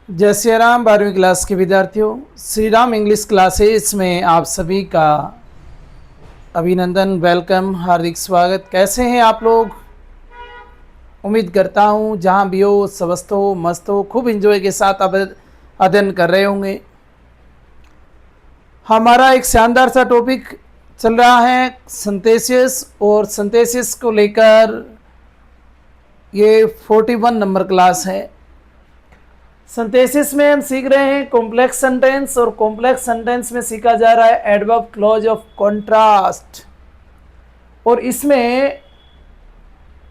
जय श्री राम। 12वीं क्लास के विद्यार्थियों, श्री राम इंग्लिश क्लासेस में आप सभी का अभिनंदन, वेलकम, हार्दिक स्वागत। कैसे हैं आप लोग? उम्मीद करता हूँ जहाँ भी हो, स्वस्थ हो, मस्त हो, खूब इंजॉय के साथ अध्ययन कर रहे होंगे। हमारा एक शानदार सा टॉपिक चल रहा है सिंथेसिस, और सिंथेसिस को लेकर ये 41 नंबर क्लास है। सिंथेसिस में हम सीख रहे हैं कॉम्प्लेक्स सेंटेंस, और कॉम्प्लेक्स सेंटेंस में सीखा जा रहा है एडवर्ब क्लॉज ऑफ कॉन्ट्रास्ट। और इसमें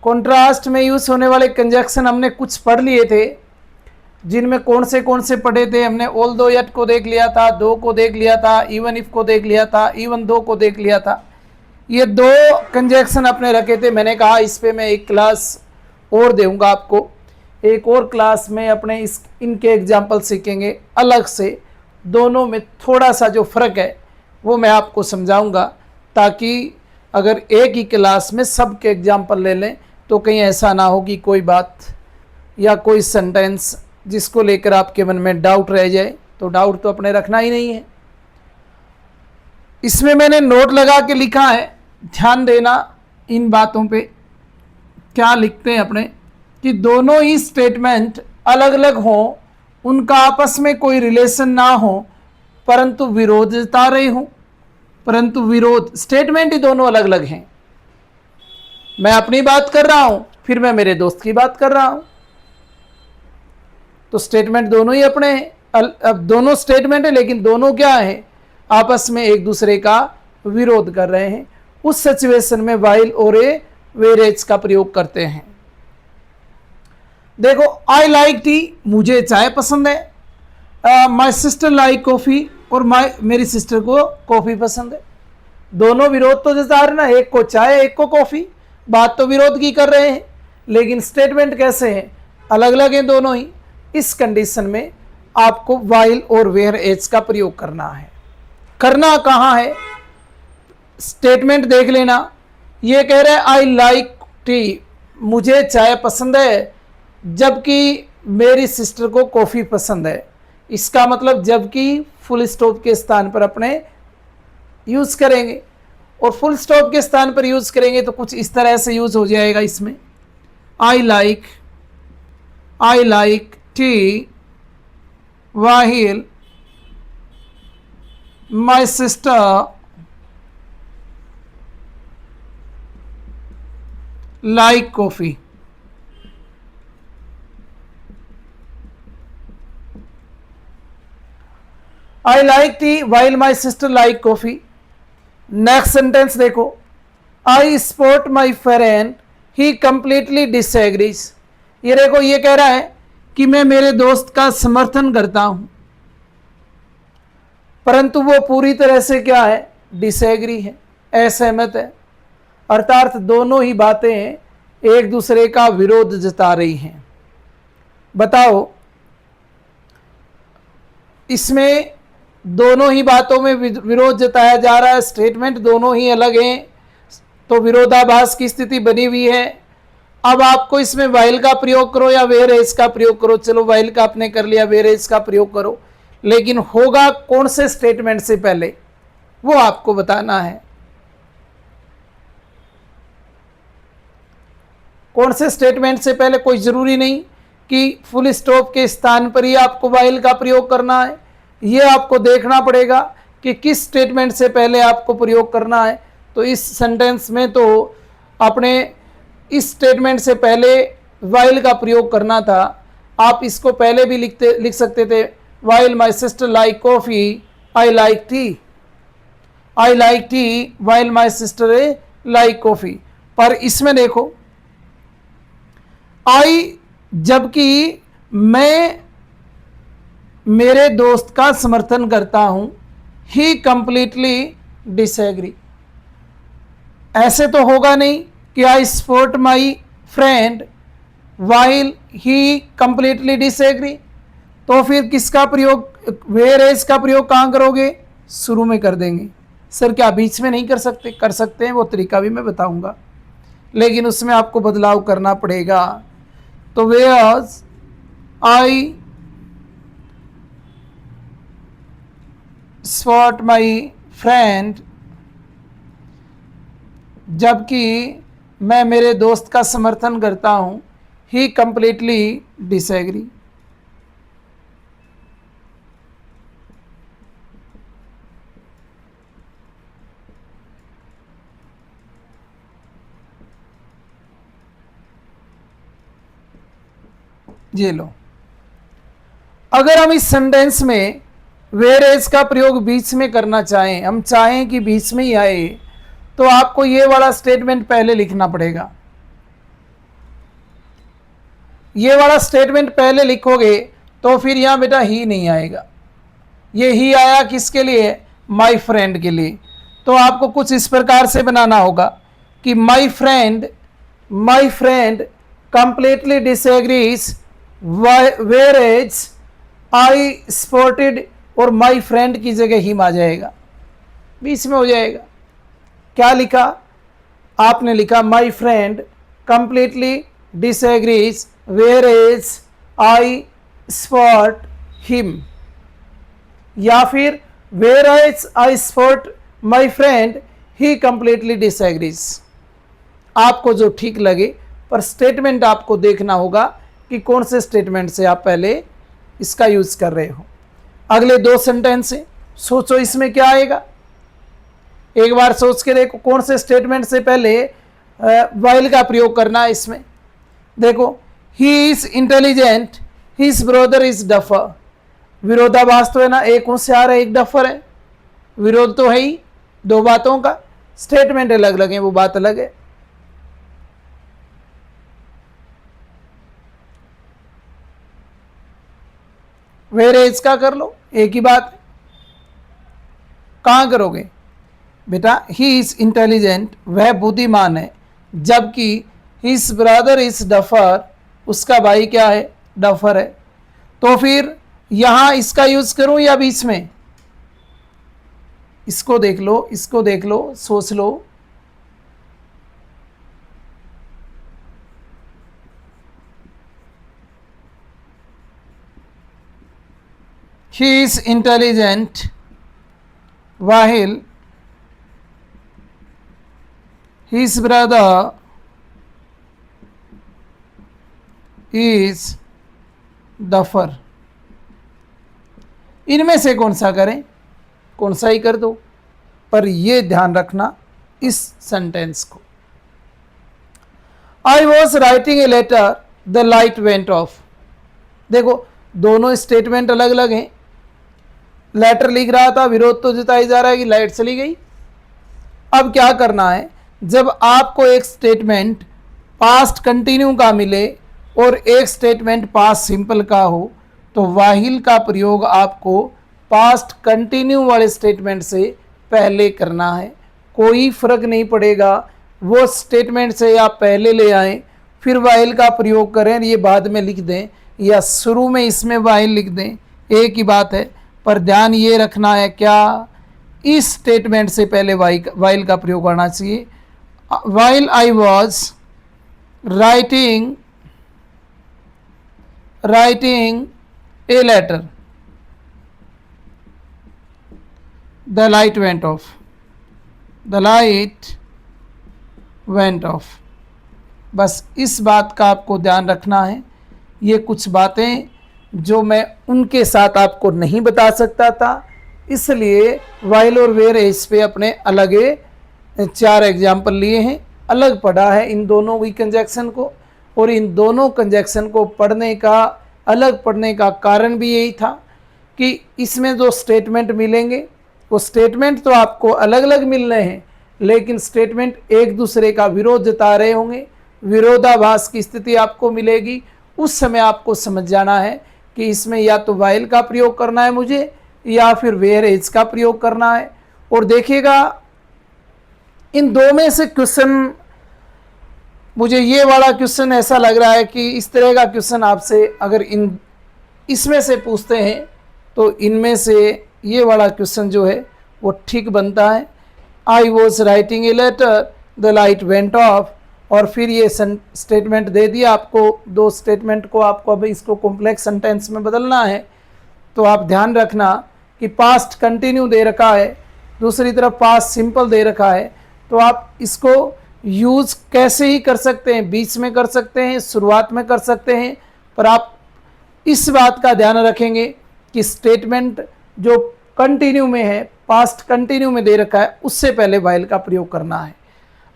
कॉन्ट्रास्ट में यूज होने वाले कंजक्शन हमने कुछ पढ़ लिए थे, जिनमें कौन से पढ़े थे हमने। ऑल दो यट को देख लिया था, दो को देख लिया था, इवन इफ को देख लिया था, इवन दो को देख लिया था। ये दो कंजक्शन अपने रखे थे। मैंने कहा इस पे मैं एक क्लास और दूंगा आपको, एक और क्लास में अपने इनके एग्जाम्पल सीखेंगे अलग से। दोनों में थोड़ा सा जो फ़र्क है वो मैं आपको समझाऊंगा, ताकि अगर एक ही क्लास में सब के एग्जाम्पल ले लें तो कहीं ऐसा ना हो कि कोई बात या कोई सेंटेंस जिसको लेकर आपके मन में डाउट रह जाए। तो डाउट तो अपने रखना ही नहीं है। इसमें मैंने नोट लगा के लिखा है, ध्यान देना इन बातों पे। क्या लिखते हैं अपने कि दोनों ही स्टेटमेंट अलग अलग हों, उनका आपस में कोई रिलेशन ना हो, परंतु विरोध जता रहे हों। परंतु विरोध, स्टेटमेंट ही दोनों अलग अलग हैं। मैं अपनी बात कर रहा हूं, फिर मैं मेरे दोस्त की बात कर रहा हूं, तो स्टेटमेंट दोनों ही अपने हैं। अब दोनों स्टेटमेंट है, लेकिन दोनों क्या है, आपस में एक दूसरे का विरोध कर रहे हैं। उस सिचुएशन में वाइल और ए वेरेज का प्रयोग करते हैं। देखो, आई लाइक टी, मुझे चाय पसंद है। माई सिस्टर लाइक कॉफ़ी, और मेरी सिस्टर को कॉफ़ी पसंद है। दोनों विरोध तो जता रहे ना, एक को चाय एक को कॉफ़ी। बात तो विरोध की कर रहे हैं, लेकिन स्टेटमेंट कैसे हैं, अलग अलग हैं दोनों ही। इस कंडीशन में आपको वाइल और वेयर एज का प्रयोग करना है। करना कहाँ है, स्टेटमेंट देख लेना। ये कह रहे हैं आई लाइक टी, मुझे चाय पसंद है, जबकि मेरी सिस्टर को कॉफ़ी पसंद है। इसका मतलब जबकि फुल स्टॉप के स्थान पर अपने यूज़ करेंगे, और फुल स्टॉप के स्थान पर यूज़ करेंगे तो कुछ इस तरह से यूज़ हो जाएगा इसमें। I like tea while my sister like coffee. I like tea while my sister like coffee. Next sentence देखो, I support my friend he completely disagrees. ये देखो, ये कह रहा है कि मैं मेरे दोस्त का समर्थन करता हूं, परंतु वो पूरी तरह से क्या है, डिसएग्री है, असहमत है। अर्थात दोनों ही बातें एक दूसरे का विरोध जता रही हैं। बताओ, इसमें दोनों ही बातों में विरोध जताया जा रहा है, स्टेटमेंट दोनों ही अलग हैं, तो विरोधाभास की स्थिति बनी हुई है। अब आपको इसमें वाइल का प्रयोग करो या वेयर एज का प्रयोग करो। चलो, वाइल का आपने कर लिया, वेयर एज का प्रयोग करो, लेकिन होगा कौन से स्टेटमेंट से पहले, वो आपको बताना है। कौन से स्टेटमेंट से पहले, कोई जरूरी नहीं कि फुल स्टॉप के स्थान पर ही आपको वाइल का प्रयोग करना है। ये आपको देखना पड़ेगा कि किस स्टेटमेंट से पहले आपको प्रयोग करना है। तो इस सेंटेंस में तो अपने इस स्टेटमेंट से पहले वाइल का प्रयोग करना था। आप इसको पहले भी लिख सकते थे, while my sister like coffee I like T, I like tea while my sister like coffee. पर इसमें देखो, आई जबकि मैं मेरे दोस्त का समर्थन करता हूं, ही कंप्लीटली डिसएग्री। ऐसे तो होगा नहीं कि आई support my friend while he completely disagree. तो फिर किसका प्रयोग, वेयर एज का प्रयोग कहाँ करोगे, शुरू में कर देंगे। सर क्या बीच में नहीं कर सकते? कर सकते हैं, वो तरीका भी मैं बताऊंगा, लेकिन उसमें आपको बदलाव करना पड़ेगा। तो where I support my friend, जबकि मैं मेरे दोस्त का समर्थन करता हूँ, ही कंप्लीटली डिसएग्री। ये लो, अगर हम इस सेंटेंस में वेयर एज का प्रयोग बीच में करना चाहें, हम चाहें कि बीच में ही आए, तो आपको ये वाला स्टेटमेंट पहले लिखना पड़ेगा। ये वाला स्टेटमेंट पहले लिखोगे तो फिर यहां बेटा ही नहीं आएगा। ये ही आया किसके लिए? माई फ्रेंड के लिए। तो आपको कुछ इस प्रकार से बनाना होगा कि my friend completely disagrees whereas I spotted, और माई फ्रेंड की जगह हिम आ जाएगा, बीच में हो जाएगा। क्या लिखा आपने? लिखा my friend completely disagrees whereas I spot him, या फिर whereas I spot my friend he completely disagrees. आपको जो ठीक लगे, पर स्टेटमेंट आपको देखना होगा कि कौन से स्टेटमेंट से आप पहले इसका यूज कर रहे हो। अगले दो सेंटेंस से सोचो इसमें क्या आएगा, एक बार सोच के देखो कौन से स्टेटमेंट से पहले वाइल का प्रयोग करना है। इसमें देखो, he is intelligent, his brother is duffer. विरोधाभास तो है ना, एक होशियार है एक डफर है, विरोध तो है ही दो बातों का, स्टेटमेंट अलग अलग है, वो बात अलग है। वेयर एज का कर लो, एक ही बात है। कहां करोगे बेटा? ही इज इंटेलिजेंट, वह बुद्धिमान है, जबकि हिज ब्रदर इज डफर, उसका भाई क्या है? डफर है। तो फिर यहां इसका यूज करूं या बीच में? इसको देख लो, इसको देख लो, सोच लो। He is intelligent while his brother is duffer। इनमें से कौन सा करें? कौन सा ही कर दो, पर यह ध्यान रखना इस सेंटेंस को। I was writing a letter, the light went off। देखो दोनों स्टेटमेंट अलग अलग हैं। लेटर लिख रहा था, विरोध तो जताई जा रहा है कि लाइट चली गई। अब क्या करना है, जब आपको एक स्टेटमेंट पास्ट कंटिन्यू का मिले और एक स्टेटमेंट पास्ट सिंपल का हो, तो वाहिल का प्रयोग आपको पास्ट कंटिन्यू वाले स्टेटमेंट से पहले करना है। कोई फर्क नहीं पड़ेगा, वो स्टेटमेंट से आप पहले ले आएँ फिर वाहिल का प्रयोग करें, ये बाद में लिख दें या शुरू में इसमें वाहिल लिख दें, एक ही बात है। पर ध्यान ये रखना है क्या, इस स्टेटमेंट से पहले वाइल का प्रयोग करना चाहिए। While I was writing a letter, the light went off, the light went off. बस इस बात का आपको ध्यान रखना है। ये कुछ बातें जो मैं उनके साथ आपको नहीं बता सकता था, इसलिए वाइल और वेयर एज पे अपने अलग 4 एग्जाम्पल लिए हैं, अलग पढ़ा है इन दोनों वी कंजक्शन को। और इन दोनों कंजक्शन को पढ़ने का, अलग पढ़ने का कारण भी यही था कि इसमें जो स्टेटमेंट मिलेंगे वो स्टेटमेंट तो आपको अलग अलग मिल रहे हैं, लेकिन स्टेटमेंट एक दूसरे का विरोध जता रहे होंगे, विरोधाभास की स्थिति आपको मिलेगी। उस समय आपको समझ जाना है कि इसमें या तो वाइल का प्रयोग करना है मुझे, या फिर वेयर एज का प्रयोग करना है। और देखिएगा इन दो में से क्वेश्चन, मुझे ये वाला क्वेश्चन ऐसा लग रहा है कि इस तरह का क्वेश्चन आपसे अगर इसमें से पूछते हैं तो इनमें से ये वाला क्वेश्चन जो है वो ठीक बनता है। I was writing a letter, the light went off, और फिर ये स्टेटमेंट दे दिया आपको। दो स्टेटमेंट को आपको अब इसको कॉम्प्लेक्स सेंटेंस में बदलना है, तो आप ध्यान रखना कि कि पास्ट कंटिन्यू दे रखा है, दूसरी तरफ पास्ट सिंपल दे रखा है, तो आप इसको यूज़ कैसे ही कर सकते हैं, बीच में कर सकते हैं, शुरुआत में कर सकते हैं, पर आप इस बात का ध्यान रखेंगे कि स्टेटमेंट जो कंटिन्यू में है, पास्ट कंटिन्यू में दे रखा है, उससे पहले वाइल का प्रयोग करना है।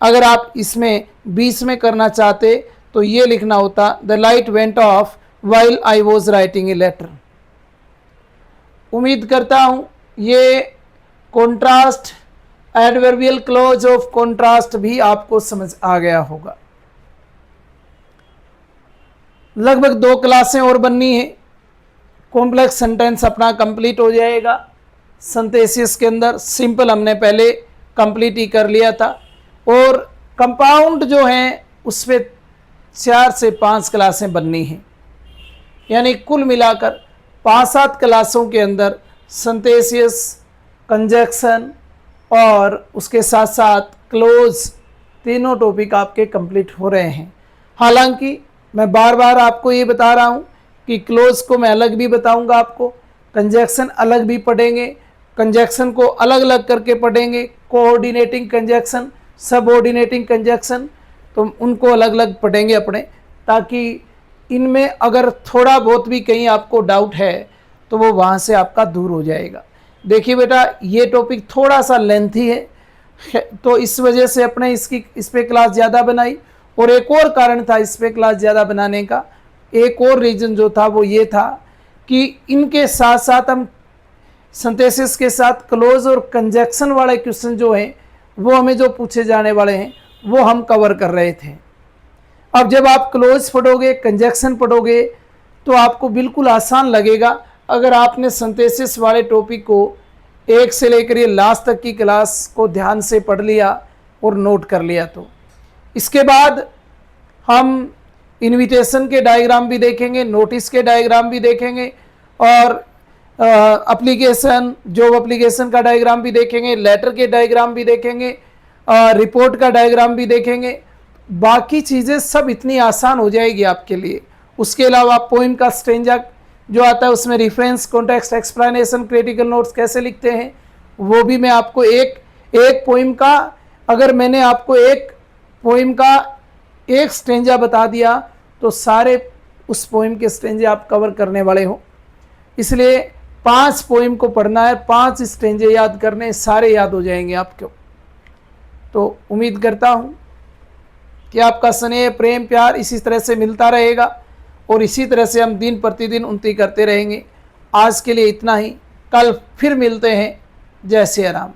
अगर आप इसमें बीच में करना चाहते तो ये लिखना होता the light went off while I was writing a letter. उम्मीद करता हूँ ये contrast, adverbial clause of contrast भी आपको समझ आ गया होगा। लगभग 2 क्लासें और बननी है, कॉम्प्लेक्स सेंटेंस अपना कंप्लीट हो जाएगा। सिंथेसिस के अंदर सिंपल हमने पहले कंप्लीट ही कर लिया था, और कंपाउंड जो हैं उस पर 4 से 5 क्लासें बननी हैं, यानी कुल मिलाकर 5-7 क्लासों के अंदर सिंथेसिस, कंजक्शन और उसके साथ साथ क्लोज तीनों टॉपिक आपके कंप्लीट हो रहे हैं। हालांकि मैं बार बार आपको ये बता रहा हूँ कि क्लोज को मैं अलग भी बताऊंगा आपको, कंजक्शन अलग भी पढ़ेंगे, कंजक्शन को अलग अलग करके पढ़ेंगे, कोऑर्डिनेटिंग कंजक्शन, सबऑर्डिनेटिंग कंजक्शन, तो उनको अलग अलग पढ़ेंगे अपने, ताकि इनमें अगर थोड़ा बहुत भी कहीं आपको डाउट है तो वो वहाँ से आपका दूर हो जाएगा। देखिए बेटा, ये टॉपिक थोड़ा सा लेंथी है, तो इस वजह से अपने इस पे क्लास ज़्यादा बनाई, और एक और कारण था इस पे क्लास ज़्यादा बनाने का, एक और रीज़न जो था वो ये था कि इनके साथ साथ हम सिंथेसिस के साथ क्लोज और कंजक्शन वाले क्वेश्चन जो हैं वो हमें जो पूछे जाने वाले हैं वो हम कवर कर रहे थे। अब जब आप क्लोज पढ़ोगे, कंजक्शन पढ़ोगे, तो आपको बिल्कुल आसान लगेगा अगर आपने सिंथेसिस वाले टॉपिक को 1 से लेकर ये लास्ट तक की क्लास को ध्यान से पढ़ लिया और नोट कर लिया। तो इसके बाद हम इन्विटेशन के डायग्राम भी देखेंगे, नोटिस के डायग्राम भी देखेंगे, और एप्लीकेशन, जॉब एप्लीकेशन का डायग्राम भी देखेंगे, लेटर के डायग्राम भी देखेंगे, रिपोर्ट का डायग्राम भी देखेंगे। बाकी चीज़ें सब इतनी आसान हो जाएगी आपके लिए। उसके अलावा पोइम का स्ट्रेंजा जो आता है उसमें reference, context, explanation, critical notes कैसे लिखते हैं वो भी मैं आपको एक पोइम का, अगर मैंने आपको एक पोइम का एक स्ट्रेंजा बता दिया तो सारे उस पोइम के स्ट्रेंजे आप कवर करने वाले हो। इसलिए 5 पोइम को पढ़ना है, 5 स्ट्रेंजे याद करने, सारे याद हो जाएंगे आपको। तो उम्मीद करता हूँ कि आपका स्नेह, प्रेम, प्यार इसी तरह से मिलता रहेगा, और इसी तरह से हम दिन प्रतिदिन उन्नति करते रहेंगे। आज के लिए इतना ही, कल फिर मिलते हैं। जय श्री राम।